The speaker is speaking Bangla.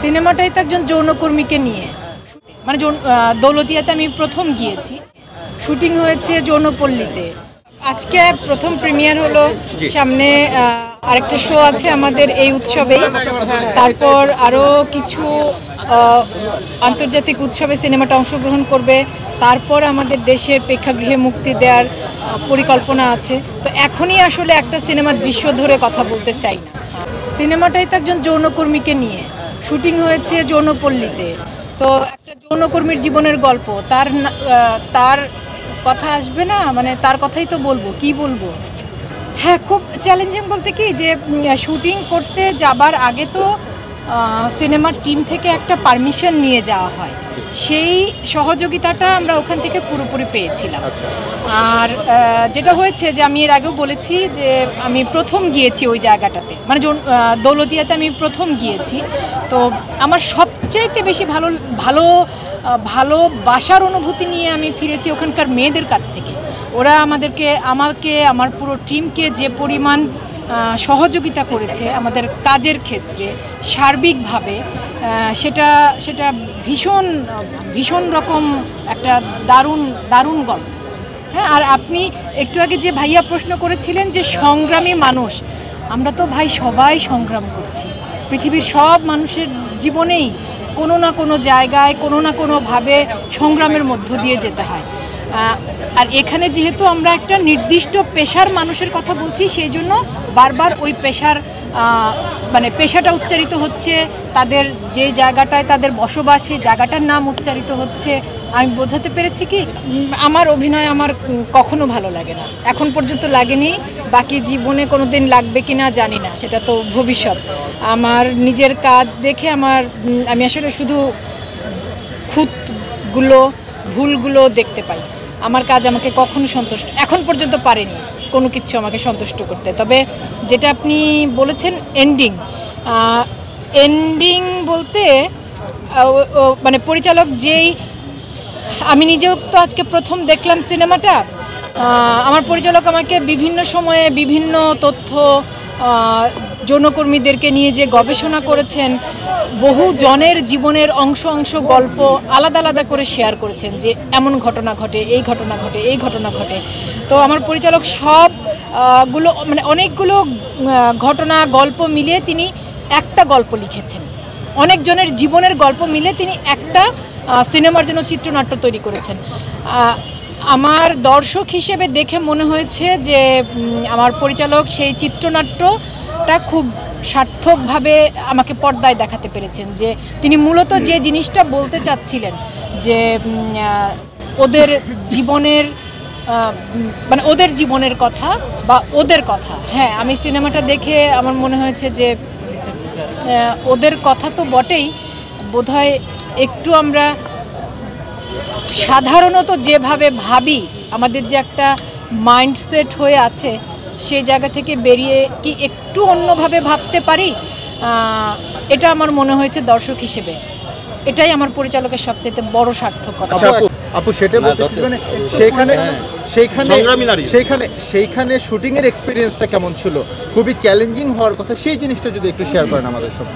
সিনেমাটাই তো একজন যৌনকর্মীকে নিয়ে, মানে দৌলতদিয়াতে আমি প্রথম গিয়েছি, শুটিং হয়েছে যৌনপল্লীতে। আজকে প্রথম প্রিমিয়ার হলো, সামনে আরেকটা শো আছে আমাদের এই উৎসবে, তারপর আরও কিছু আন্তর্জাতিক উৎসবে সিনেমাটা অংশগ্রহণ করবে, তারপর আমাদের দেশের প্রেক্ষাগৃহে মুক্তি দেওয়ার পরিকল্পনা আছে। তো এখনই আসলে একটা সিনেমার দৃশ্য ধরে কথা বলতে চাই না। সিনেমাটাই তো একজন যৌনকর্মীকে নিয়ে, শুটিং হয়েছে যৌনপল্লীতে। তো একটা যৌনকর্মীর জীবনের গল্প, তার কথা আসবে না, মানে তার কথাই তো বলবো, কি বলবো। হ্যাঁ, খুব চ্যালেঞ্জিং বলতে কি, যে শুটিং করতে যাবার আগে তো সিনেমার টিম থেকে একটা পারমিশন নিয়ে যাওয়া হয়, সেই সহযোগিতাটা আমরা ওখান থেকে পুরোপুরি পেয়েছিলাম। আর যেটা হয়েছে যে আমি এর আগেও বলেছি যে আমি প্রথম গিয়েছি ওই জায়গাটাতে, মানে দৌলতদিয়াতে আমি প্রথম গিয়েছি। তো আমার সবচাইতে বেশি ভালোবাসার অনুভূতি নিয়ে আমি ফিরেছি ওখানকার মেয়েদের কাছ থেকে। ওরা আমাকে আমার পুরো টিমকে যে পরিমাণ সহযোগিতা করেছে আমাদের কাজের ক্ষেত্রে সার্বিকভাবে, সেটা ভীষণ রকম একটা দারুণ গল্প। হ্যাঁ, আর আপনি একটু আগে যে ভাইয়া প্রশ্ন করেছিলেন যে সংগ্রামী মানুষ, আমরা তো ভাই সবাই সংগ্রাম করছি। পৃথিবীর সব মানুষের জীবনেই কোনো না কোনো জায়গায় কোনো না কোনোভাবে সংগ্রামের মধ্য দিয়ে যেতে হয়। আর এখানে যেহেতু আমরা একটা নির্দিষ্ট পেশার মানুষের কথা বলছি, সেই জন্য বারবার ওই পেশাটা উচ্চারিত হচ্ছে, তাদের যে জায়গাটায় তাদের বসবাস সেই জায়গাটার নাম উচ্চারিত হচ্ছে। আমি বোঝাতে পেরেছি কি? আমার অভিনয় আমার কখনো ভালো লাগে না, এখন পর্যন্ত লাগেনি। বাকি জীবনে কোনো দিন লাগবে কি না জানি না, সেটা তো ভবিষ্যৎ। আমার নিজের কাজ দেখে আমি আসলে শুধু খুঁতগুলো ভুলগুলো দেখতে পাই। আমার কাজ আমাকে কখনো এখন পর্যন্ত পারেনি কোনো কিছু আমাকে সন্তুষ্ট করতে। তবে যেটা আপনি বলেছেন এন্ডিং বলতে, মানে পরিচালক আমি নিজেও তো আজকে প্রথম দেখলাম সিনেমাটা। আমার পরিচালক আমাকে বিভিন্ন সময়ে বিভিন্ন তথ্য, যৌনকর্মীদেরকে নিয়ে যে গবেষণা করেছেন, বহু জনের জীবনের অংশ গল্প আলাদা করে শেয়ার করেছেন, যে এমন ঘটনা ঘটে, এই ঘটনা ঘটে। তো আমার পরিচালক সবগুলো, মানে অনেকগুলো ঘটনা গল্প মিলিয়ে তিনি একটা গল্প লিখেছেন, অনেকজনের জীবনের গল্প মিলে তিনি একটা সিনেমার জন্য চিত্রনাট্য তৈরি করেছেন। আমার দর্শক হিসেবে দেখে মনে হয়েছে যে আমার পরিচালক সেই চিত্রনাট্যটা খুব সার্থকভাবে আমাকে পর্দায় দেখাতে পেরেছেন, যে তিনি মূলত যে জিনিসটা বলতে চাচ্ছিলেন, যে ওদের জীবনের কথা বা ওদের কথা। হ্যাঁ, আমি সিনেমাটা দেখে আমার মনে হয়েছে যে ওদের কথা তো বটেই, বোধহয় একটু আমরা সাধারণত যেভাবে ভাবি, আমাদের যে একটা মাইন্ডসেট হয়ে আছে, সেই জায়গা থেকে বেরিয়ে কি একটু অন্যভাবে ভাবতে পারি, এটা আমার মনে হয়েছে দর্শক হিসেবে। এটাই আমার পরিচালকের সবচেয়ে বড় সার্থকতা। আপু সেটা বলতেছি, মানে সেইখানে শুটিং এর এক্সপিরিয়েন্সটা কেমন ছিল? খুবই চ্যালেঞ্জিং হওয়ার কথা, সেই জিনিসটা যদি একটু শেয়ার করেন আমাদের সাথে।